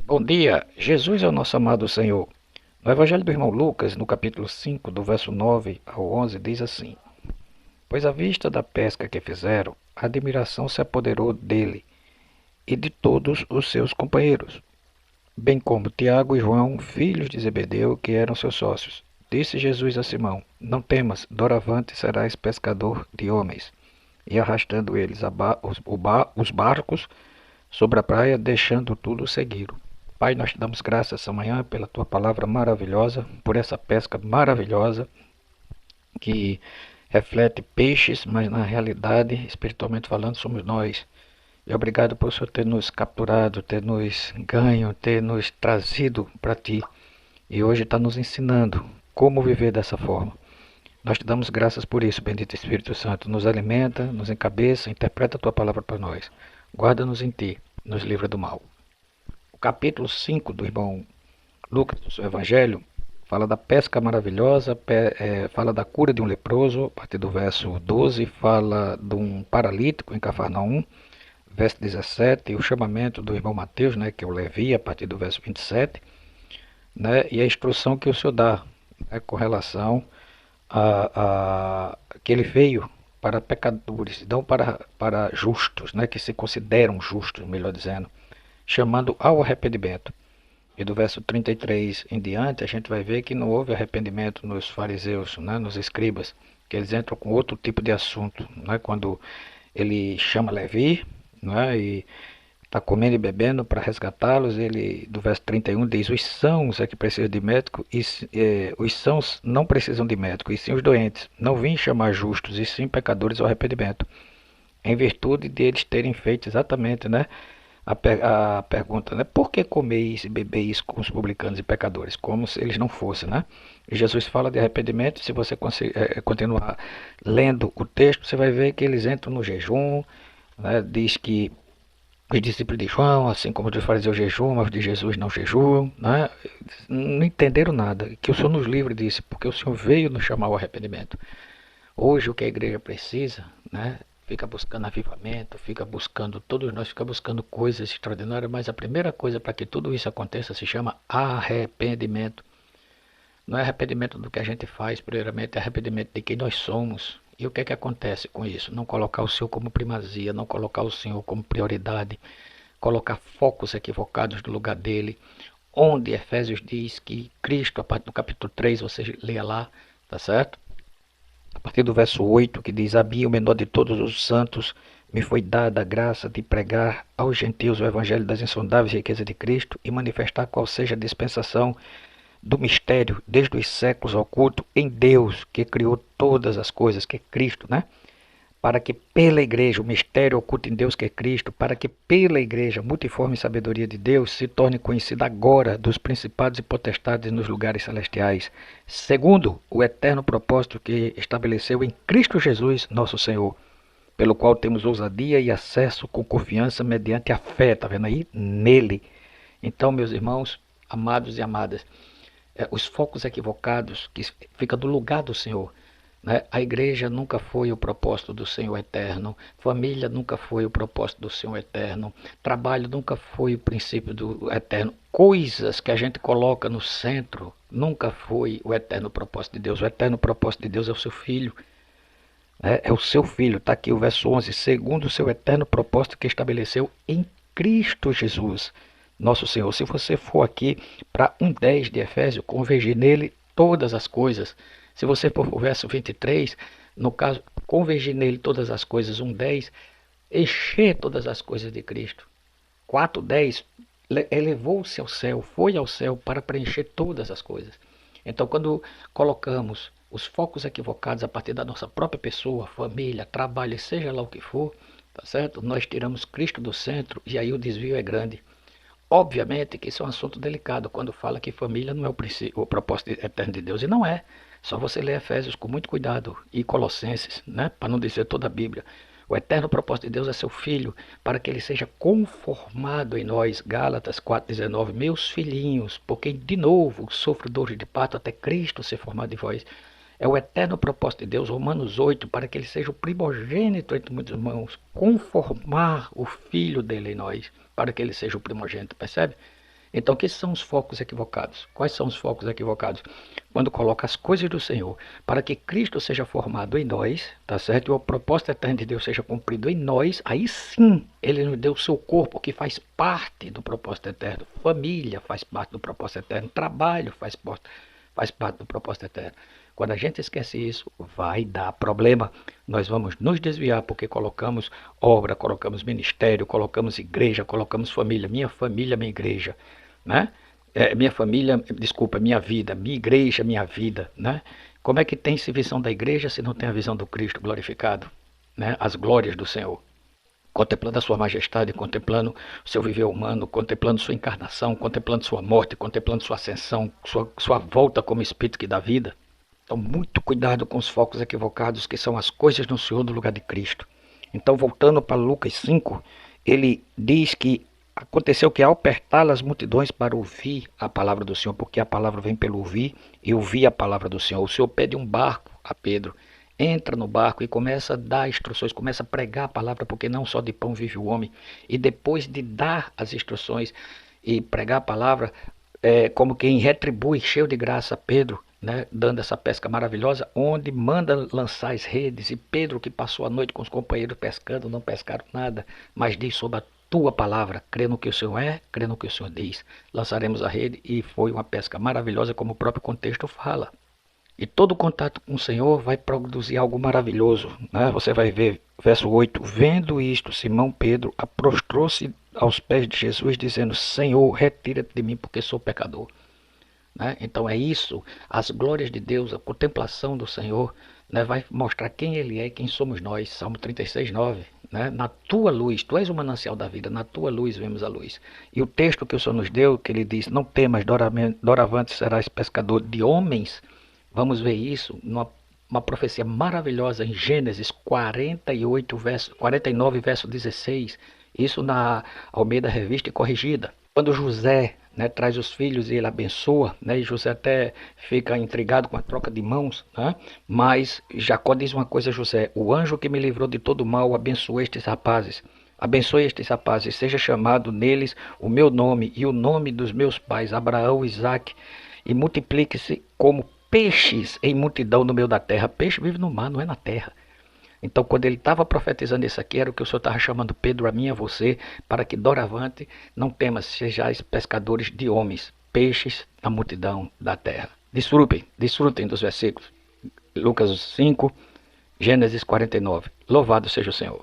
Bom dia, Jesus é o nosso amado Senhor. No Evangelho do irmão Lucas, no capítulo 5, do verso 9 ao 11, diz assim: Pois à vista da pesca que fizeram, a admiração se apoderou dele e de todos os seus companheiros, bem como Tiago e João, filhos de Zebedeu, que eram seus sócios. Disse Jesus a Simão: Não temas, doravante serás pescador de homens. E arrastando eles os barcos sobre a praia, deixando tudo, seguiram. Pai, nós te damos graças essa manhã pela tua palavra maravilhosa, por essa pesca maravilhosa que reflete peixes, mas na realidade, espiritualmente falando, somos nós. E obrigado por o Senhor ter nos capturado, ter nos ganho, ter nos trazido para ti. E hoje está nos ensinando como viver dessa forma. Nós te damos graças por isso, bendito Espírito Santo. Nos alimenta, nos encabeça, interpreta a tua palavra para nós. Guarda-nos em ti, nos livra do mal. O capítulo 5 do irmão Lucas, do seu Evangelho, fala da pesca maravilhosa, fala da cura de um leproso, a partir do verso 12, fala de um paralítico em Cafarnaum, verso 17, e o chamamento do irmão Mateus, né, que é o Levi, a partir do verso 27, né, e a instrução que o Senhor dá, né, com relação a que ele veio para pecadores, não para justos, né, que se consideram justos, melhor dizendo, chamando ao arrependimento. E do verso 33 em diante, a gente vai ver que não houve arrependimento nos fariseus, né, nos escribas, que eles entram com outro tipo de assunto, né, quando ele chama Levi, né, e está comendo e bebendo para resgatá-los. Ele, do verso 31, diz: os sãos é que precisam de médico, e os sãos não precisam de médico, e sim os doentes. Não vim chamar justos, e sim pecadores ao arrependimento. Em virtude de eles terem feito exatamente, né, a pergunta, né, por que comeis e bebeis com os publicanos e pecadores? Como se eles não fossem, né? E Jesus fala de arrependimento. Se você continuar lendo o texto, você vai ver que eles entram no jejum, né? Diz que os discípulos de João, assim como os fariseus jejuam, mas os de Jesus não jejuam, né? Não entenderam nada. Que o Senhor nos livre disso, porque o Senhor veio nos chamar ao arrependimento. Hoje o que a igreja precisa, né? Fica buscando avivamento, fica buscando, todos nós ficamos buscando coisas extraordinárias, mas a primeira coisa para que tudo isso aconteça se chama arrependimento. Não é arrependimento do que a gente faz, primeiramente é arrependimento de quem nós somos. E o que é que acontece com isso? Não colocar o Senhor como primazia, não colocar o Senhor como prioridade, colocar focos equivocados no lugar dele, onde Efésios diz que Cristo, a partir do capítulo 3, você leia lá, tá certo? A partir do verso 8, que diz: a mim, o menor de todos os santos, me foi dada a graça de pregar aos gentios o evangelho das insondáveis riquezas de Cristo e manifestar qual seja a dispensação do mistério desde os séculos oculto em Deus, que criou todas as coisas, que é Cristo, né? Para que pela igreja, o mistério oculto em Deus, que é Cristo, para que pela igreja, multiforme sabedoria de Deus, se torne conhecida agora dos principados e potestades nos lugares celestiais, segundo o eterno propósito que estabeleceu em Cristo Jesus, nosso Senhor, pelo qual temos ousadia e acesso com confiança mediante a fé, tá vendo aí? Nele. Então, meus irmãos, amados e amadas, os focos equivocados que fica do lugar do Senhor, né? A igreja nunca foi o propósito do Senhor eterno, família nunca foi o propósito do Senhor eterno, trabalho nunca foi o princípio do eterno, coisas que a gente coloca no centro nunca foi o eterno propósito de Deus. O eterno propósito de Deus é o seu filho, né? É o seu filho. Está aqui o verso 11: segundo o seu eterno propósito que estabeleceu em Cristo Jesus, nosso Senhor. Se você for aqui para 1:10 de Efésios, convergir nele todas as coisas. Se você for para o verso 23, no caso, convergir nele todas as coisas, 1:10, encher todas as coisas de Cristo. 4:10, elevou-se ao céu, foi ao céu para preencher todas as coisas. Então, quando colocamos os focos equivocados a partir da nossa própria pessoa, família, trabalho, seja lá o que for, tá certo? Nós tiramos Cristo do centro e aí o desvio é grande. Obviamente que isso é um assunto delicado quando fala que família não é o propósito eterno de Deus, e não é. Só você ler Efésios com muito cuidado e Colossenses, né? Para não dizer toda a Bíblia. O eterno propósito de Deus é seu Filho, para que ele seja conformado em nós. Gálatas 4,19. Meus filhinhos, porque de novo sofro dores de parto até Cristo ser formado em vós. É o eterno propósito de Deus, Romanos 8, para que ele seja o primogênito entre muitos irmãos, conformar o Filho dele em nós, para que ele seja o primogênito, percebe? Então, o que são os focos equivocados? Quais são os focos equivocados? Quando coloca as coisas do Senhor para que Cristo seja formado em nós, tá certo? E o propósito eterno de Deus seja cumprido em nós, aí sim Ele nos deu o seu corpo, que faz parte do propósito eterno. Família faz parte do propósito eterno. Trabalho faz parte do propósito eterno. Quando a gente esquece isso, vai dar problema. Nós vamos nos desviar porque colocamos obra, colocamos ministério, colocamos igreja, colocamos família. Minha igreja, né? Minha família, desculpa, minha vida, minha igreja, minha vida, né? Como é que tem essa visão da igreja se não tem a visão do Cristo glorificado, né? As glórias do Senhor. Contemplando a sua majestade, contemplando o seu viver humano, contemplando sua encarnação, contemplando sua morte, contemplando sua ascensão, sua volta como Espírito que dá vida. Então, muito cuidado com os focos equivocados, que são as coisas no Senhor no lugar de Cristo. Então, voltando para Lucas 5, ele diz que aconteceu que ao apertar as multidões para ouvir a palavra do Senhor, porque a palavra vem pelo ouvir, e ouvir a palavra do Senhor. O Senhor pede um barco a Pedro, entra no barco e começa a dar instruções, começa a pregar a palavra, porque não só de pão vive o homem. E depois de dar as instruções e pregar a palavra, como quem retribui, cheio de graça, Pedro, né, dando essa pesca maravilhosa, onde manda lançar as redes, e Pedro, que passou a noite com os companheiros pescando, não pescaram nada, mas diz sobre a tua palavra, crê no que o Senhor é, crê no que o Senhor diz. Lançaremos a rede, e foi uma pesca maravilhosa, como o próprio contexto fala. E todo contato com o Senhor vai produzir algo maravilhoso, né? Você vai ver, verso 8, vendo isto, Simão Pedro prostrou-se aos pés de Jesus, dizendo, Senhor, retira-te de mim, porque sou pecador. Né? Então é isso, as glórias de Deus, a contemplação do Senhor, né, vai mostrar quem Ele é e quem somos nós. Salmo 36, 9. Né? Na tua luz, tu és o manancial da vida, na tua luz vemos a luz. E o texto que o Senhor nos deu, que ele diz, não temas, doravante serás pescador de homens. Vamos ver isso numa uma profecia maravilhosa em Gênesis 49, verso 16. Isso na Almeida Revista e Corrigida. Quando José, né, traz os filhos e ele abençoa, né, e José até fica intrigado com a troca de mãos, né, mas Jacó diz uma coisa a José, o anjo que me livrou de todo mal abençoe estes rapazes. Abençoe estes rapazes, seja chamado neles o meu nome e o nome dos meus pais, Abraão, Isaque, e multiplique-se como peixes em multidão no meio da terra. Peixe vive no mar, não é na terra. Então, quando ele estava profetizando isso aqui, era o que o Senhor estava chamando Pedro, a mim e a você, para que doravante não temas, sejais pescadores de homens, peixes na multidão da terra. Desfrutem dos versículos. Lucas 5, Gênesis 49. Louvado seja o Senhor.